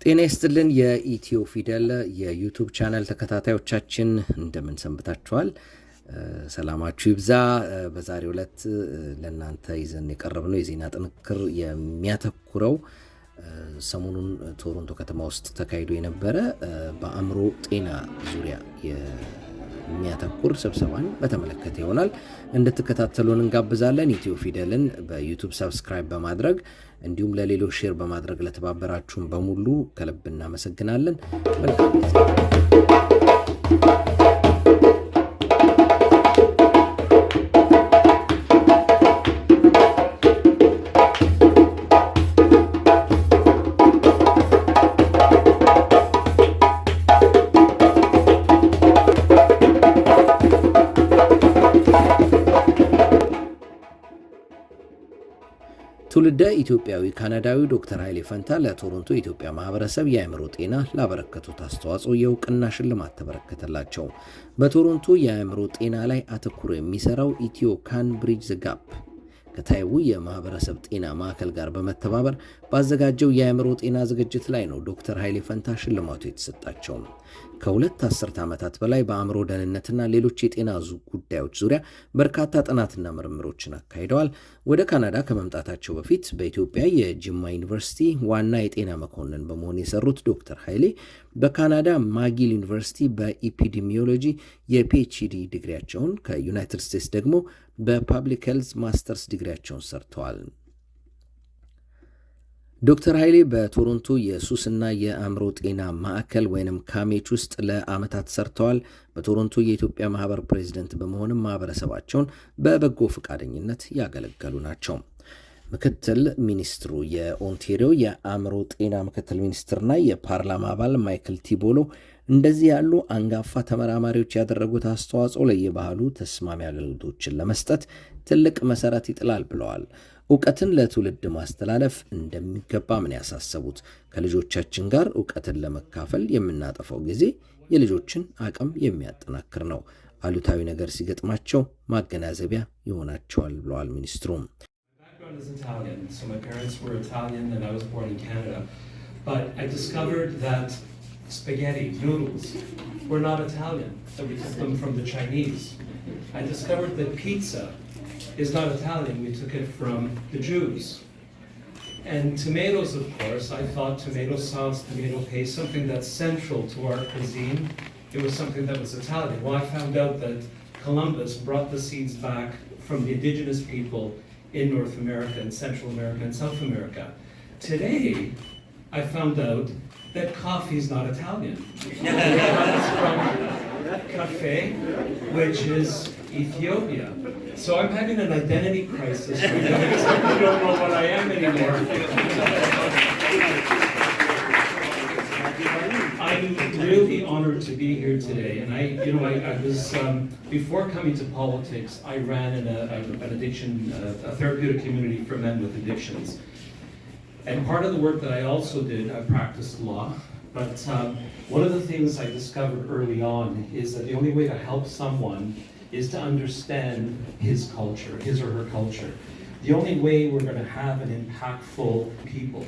ጤና ይስጥልን የኢትዮ ፊደል የዩቲዩብ ቻናል ተከታታዮቻችን እንደምን ሰንብታችኋል? ሰላማችሁ ይብዛ። በዛሬው ዕለት ለእናንተ ይዘን የቀረብነው የዜና ጥንቅር የሚያተኩረው ሰሞኑን ቶሮንቶ ከተማ ውስጥ ተካሂዶ የነበረ በአእምሮ ጤና ዙሪያ የሚያተኩር ስብሰባን በተመለከተ ይሆናል። እንድትከታተሉን እንጋብዛለን። ኢትዮ ፊደልን በዩቲዩብ ሰብስክራይብ በማድረግ እንዲሁም ለሌሎች ሼር በማድረግ ለተባበራችሁን በሙሉ ከልብ እናመሰግናለን። መልካም ጊዜ። ትውልደ ኢትዮጵያዊ ካናዳዊ ዶክተር ኃይሌ ፈንታ ለቶሮንቶ የኢትዮጵያ ማህበረሰብ የአእምሮ ጤና ላበረከቱት አስተዋጽኦ የእውቅና ሽልማት ተበረከተላቸው። በቶሮንቶ የአእምሮ ጤና ላይ አተኩሮ የሚሰራው ኢትዮ ካን ብሪጅ ዘ ጋፕ ከታይው የማህበረሰብ ጤና ማዕከል ጋር በመተባበር ባዘጋጀው የአእምሮ ጤና ዝግጅት ላይ ነው ዶክተር ኃይሌ ፈንታ ሽልማቱ የተሰጣቸው። ከሁለት አስርት ዓመታት በላይ በአእምሮ ደህንነትና ሌሎች የጤና ጉዳዮች ዙሪያ በርካታ ጥናትና ምርምሮችን አካሂደዋል። ወደ ካናዳ ከመምጣታቸው በፊት በኢትዮጵያ የጅማ ዩኒቨርሲቲ ዋና የጤና መኮንን በመሆን የሰሩት ዶክተር ኃይሌ በካናዳ ማጊል ዩኒቨርሲቲ በኢፒዲሚዮሎጂ የፒኤችዲ ዲግሪያቸውን ከዩናይትድ ስቴትስ ደግሞ በፓብሊክ ሄልዝ ማስተርስ ዲግሪያቸውን ሰርተዋል። ዶክተር ኃይሌ በቶሮንቶ የሱስና የአእምሮ ጤና ማዕከል ወይንም ካሜች ውስጥ ለዓመታት ሰርተዋል። በቶሮንቶ የኢትዮጵያ ማህበር ፕሬዝደንት በመሆንም ማህበረሰባቸውን በበጎ ፈቃደኝነት ያገለገሉ ናቸው። ምክትል ሚኒስትሩ የኦንታሪዮ የአእምሮ ጤና ምክትል ሚኒስትርና የፓርላማ አባል ማይክል ቲቦሎ እንደዚህ ያሉ አንጋፋ ተመራማሪዎች ያደረጉት አስተዋጽኦ ለየባህሉ ተስማሚ አገልግሎቶችን ለመስጠት ትልቅ መሰረት ይጥላል ብለዋል። እውቀትን ለትውልድ ማስተላለፍ እንደሚገባ ምን ያሳሰቡት ከልጆቻችን ጋር እውቀትን ለመካፈል የምናጠፋው ጊዜ የልጆችን አቅም የሚያጠናክር ነው። አሉታዊ ነገር ሲገጥማቸው ማገናዘቢያ ይሆናቸዋል ብለዋል ሚኒስትሩም። Spaghetti, noodles, were not Italian, that we took them from the Chinese. I discovered that pizza is not Italian, we took it from the Jews. And tomatoes, of course, I thought tomato sauce, tomato paste, something that's central to our cuisine, it was something that was Italian. Well, I found out that Columbus brought the seeds back from the indigenous people in North America and Central America and South America. Today, I found out that coffee is not Italian. It comes from cafe, which is Ethiopia. So I'm having an identity crisis right now because I don't know what I am anymore. I'm really honored to be here today. And I was, before coming to politics, I ran an addiction, a therapeutic community for men with addictions. And part of the work that I also did, I practiced law, but one of the things I discovered early on is that the only way to help someone is to understand his culture, his or her culture. The only way we're going to have an impactful people.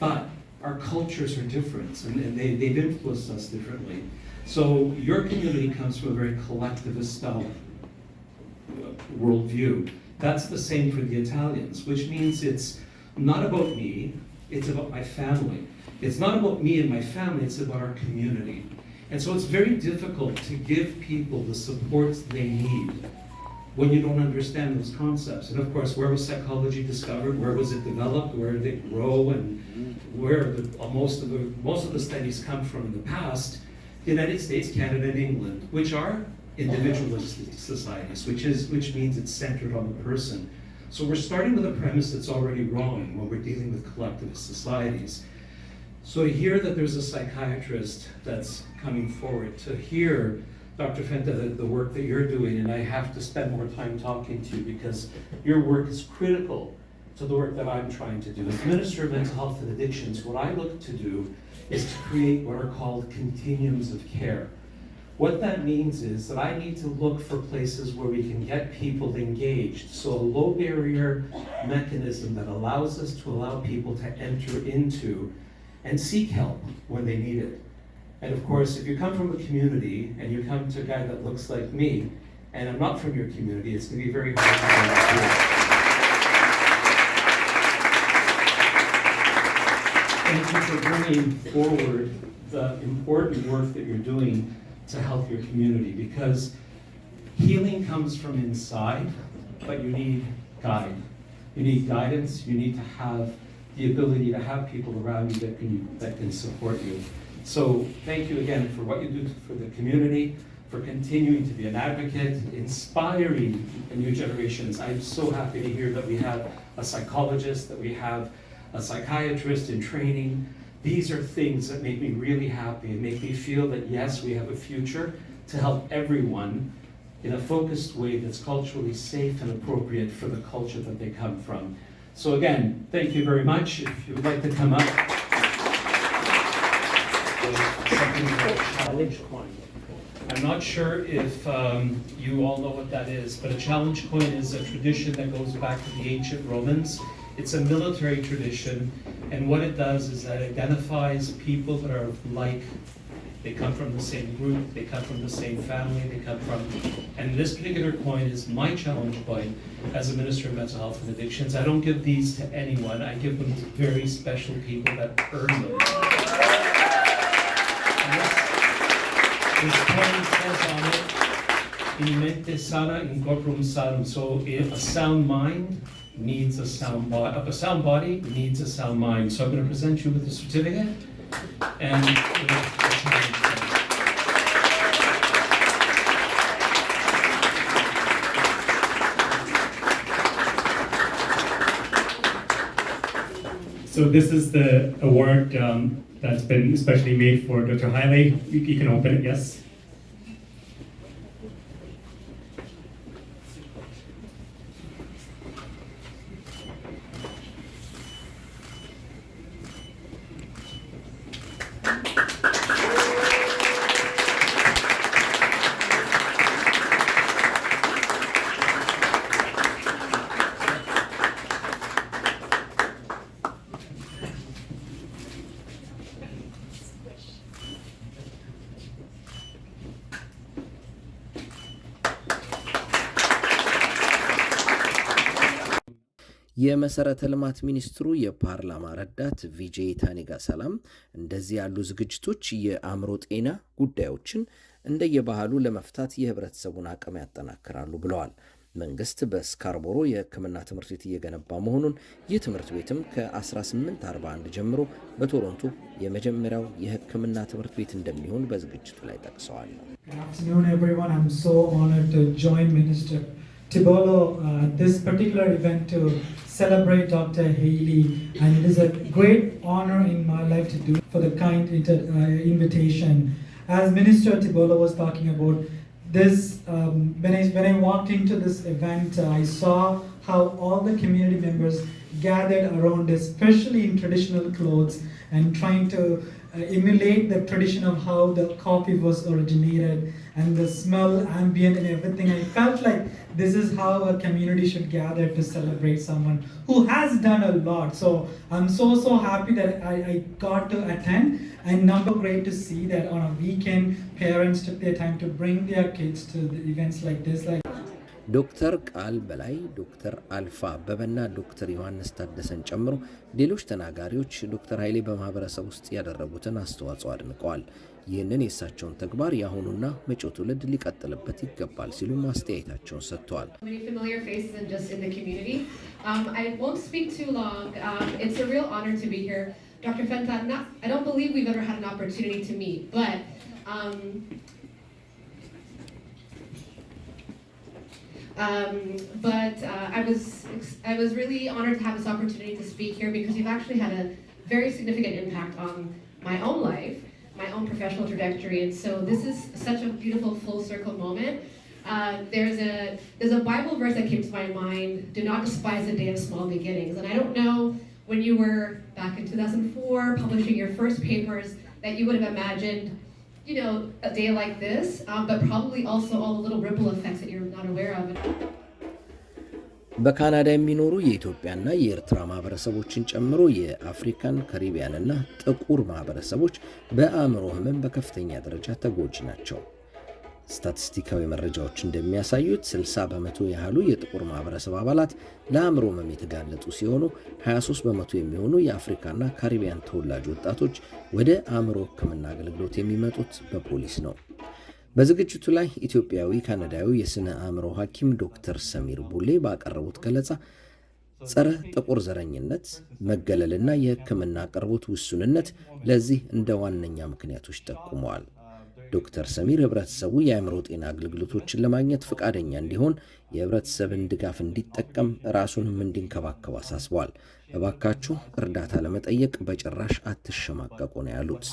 But our cultures are different, and they've influenced us differently. So your community comes from a very collectivist style worldview. That's the same for the Italians, which means it's not about me, it's about my family. It's not about me and my family, it's about our community. And so it's very difficult to give people the supports they need when you don't understand those concepts. And of course, where was psychology discovered? Where was it developed? Where did it grow? And where most of the studies come from in the past? The United States, Canada, and England, which are individualistic societies, which means it's centered on the person. So we're starting with a premise that's already wrong when we're dealing with collectivist societies. So to hear that there's a psychiatrist that's coming forward, to hear, Dr. Fenta, the work that you're doing, and I have to spend more time talking to you because your work is critical to the work that I'm trying to do. As Minister of Mental Health and Addictions, what I look to do is to create what are called continuums of care. What that means is that I need to look for places where we can get people engaged. So a low barrier mechanism that allows us to allow people to enter into and seek help when they need it. And of course, if you come from a community and you come to a guy that looks like me, and I'm not from your community, it's going to be very hard to do. Thank you for bringing forward the important work that you're doing to help your community, because healing comes from inside, but you need guide. You need guidance. You need to have the ability to have people around you that can support you. So thank you again for what you do for the community, for continuing to be an advocate, inspiring the new generations. I'm so happy to hear that we have a psychologist, that we have a psychiatrist in training. These are things that make me really happy and make me feel that yes, we have a future to help everyone in a focused way that's culturally safe and appropriate for the culture that they come from. So again, thank you very much. If you would like to come up. Challenge coin. I'm not sure if you all know what that is, but a challenge coin is a tradition that goes back to the ancient Romans. It's a military tradition, and what it does is that it identifies people that are like, they come from the same group, they come from the same family, and this particular coin is my challenge coin as a Minister of Mental Health and Addictions. I don't give these to anyone, I give them to very special people that earn them. This coin says on it, in mente sana, in corporum sanum. So a sound mind needs a sound body. A sound body needs a sound mind. So I'm going to present you with the certificate and the challenge. So this is the award that's been especially made for Dr. Haile. You can open it, yes. የመሰረተ ልማት ሚኒስትሩ የፓርላማ ረዳት ቪጄ ታኒጋ ሰላም እንደዚህ ያሉ ዝግጅቶች የአእምሮ ጤና ጉዳዮችን እንደየባህሉ ለመፍታት የህብረተሰቡን አቅም ያጠናክራሉ ብለዋል። መንግስት በስካርቦሮ የህክምና ትምህርት ቤት እየገነባ መሆኑን ይህ ትምህርት ቤትም ከ1841 ጀምሮ በቶሮንቶ የመጀመሪያው የህክምና ትምህርት ቤት እንደሚሆን በዝግጅቱ ላይ ጠቅሰዋል። Good afternoon everyone. I'm so honored to join Minister Tibolo this particular event to celebrate Dr. Haile, and it is a great honor in my life to do for the kind invitation. As Minister Tibolo was talking about this, when I walked into this event, I saw how all the community members gathered around, especially in traditional clothes, and trying to emulate the tradition of how the coffee was originated, and the smell, ambient and everything. I felt like this is how a community should gather to celebrate someone who has done a lot. So I'm so happy that I got to attend, and number great to see that on a weekend parents took their time to bring their kids to the events like this. ዶክተር ቃል በላይ ዶክተር አልፋ አበበና ዶክተር ዮሐንስ ታደሰን ጨምሮ ሌሎች ተናጋሪዎች ዶክተር ኃይሌ በማህበረሰብ ውስጥ ያደረጉትን አስተዋጽኦ አድንቀዋል። ይህንን የእሳቸውን ተግባር ያሁኑና መጪው ትውልድ ሊቀጥልበት ይገባል ሲሉ ማስተያየታቸውን ሰጥተዋል። I won't speak too long. It's a real honor to be here. Dr. Fenta, I don't believe we've ever had an opportunity to meet, but I was really honored to have this opportunity to speak here, because you've actually had a very significant impact on my own life, my own professional trajectory, and so this is such a beautiful full circle moment. There's a Bible verse that came to my mind: "Do not despise the day of small beginnings." And I don't know when you were back in 2004 publishing your first papers that you would have imagined, you know, a day like this, but probably also all the little ripple effects that you're not aware of. በካናዳ የሚኖሩ የኢትዮጵያና የኤርትራ ማህበረሰቦችን ጨምሮ የአፍሪካን ካሪቢያንና ጥቁር ማህበረሰቦች በአእምሮ ህመም በከፍተኛ ደረጃ ተጎጂ ናቸው። ስታቲስቲካዊ መረጃዎች እንደሚያሳዩት 60 በመቶ ያህሉ የጥቁር ማህበረሰብ አባላት ለአእምሮ ህመም የተጋለጡ ሲሆኑ 23 በመቶ የሚሆኑ የአፍሪካና ካሪቢያን ተወላጅ ወጣቶች ወደ አእምሮ ህክምና አገልግሎት የሚመጡት በፖሊስ ነው። በዝግጅቱ ላይ ኢትዮጵያዊ ካናዳዊ የስነ አእምሮ ሐኪም ዶክተር ሰሚር ቡሌ ባቀረቡት ገለጻ ጸረ ጥቁር ዘረኝነት፣ መገለልና የህክምና አቅርቦት ውሱንነት ለዚህ እንደ ዋነኛ ምክንያቶች ጠቁመዋል። ዶክተር ሰሚር ህብረተሰቡ የአእምሮ ጤና አገልግሎቶችን ለማግኘት ፈቃደኛ እንዲሆን፣ የህብረተሰብን ድጋፍ እንዲጠቀም፣ ራሱንም እንዲንከባከብ አሳስበዋል። እባካችሁ እርዳታ ለመጠየቅ በጭራሽ አትሸማቀቁ ነው ያሉት።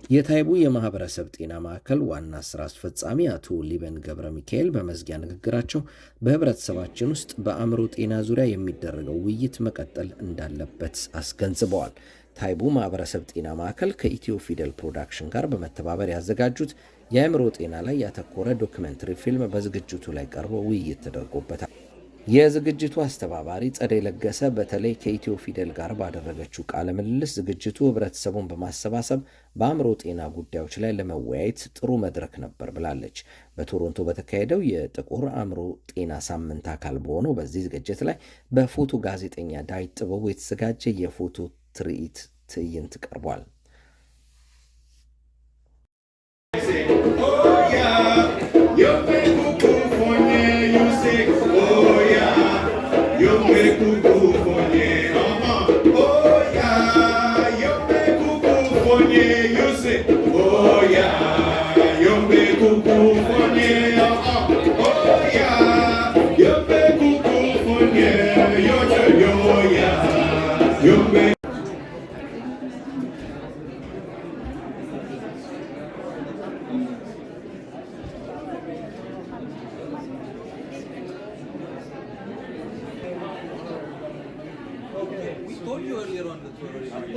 የታይቡ የማህበረሰብ ጤና ማዕከል ዋና ስራ አስፈጻሚ አቶ ሊበን ገብረ ሚካኤል በመዝጊያ ንግግራቸው በህብረተሰባችን ውስጥ በአእምሮ ጤና ዙሪያ የሚደረገው ውይይት መቀጠል እንዳለበት አስገንዝበዋል። ታይቡ ማህበረሰብ ጤና ማዕከል ከኢትዮ ፊደል ፕሮዳክሽን ጋር በመተባበር ያዘጋጁት የአእምሮ ጤና ላይ ያተኮረ ዶክመንተሪ ፊልም በዝግጅቱ ላይ ቀርቦ ውይይት ተደርጎበታል። የዝግጅቱ አስተባባሪ ጸደይ ለገሰ በተለይ ከኢትዮ ፊደል ጋር ባደረገችው ቃለ ምልልስ ዝግጅቱ ህብረተሰቡን በማሰባሰብ በአእምሮ ጤና ጉዳዮች ላይ ለመወያየት ጥሩ መድረክ ነበር ብላለች። በቶሮንቶ በተካሄደው የጥቁር አእምሮ ጤና ሳምንት አካል በሆነው በዚህ ዝግጅት ላይ በፎቶ ጋዜጠኛ ዳዊት ጥበቡ የተዘጋጀ የፎቶ ትዕይንት ቀርቧል። We told you earlier on that we were already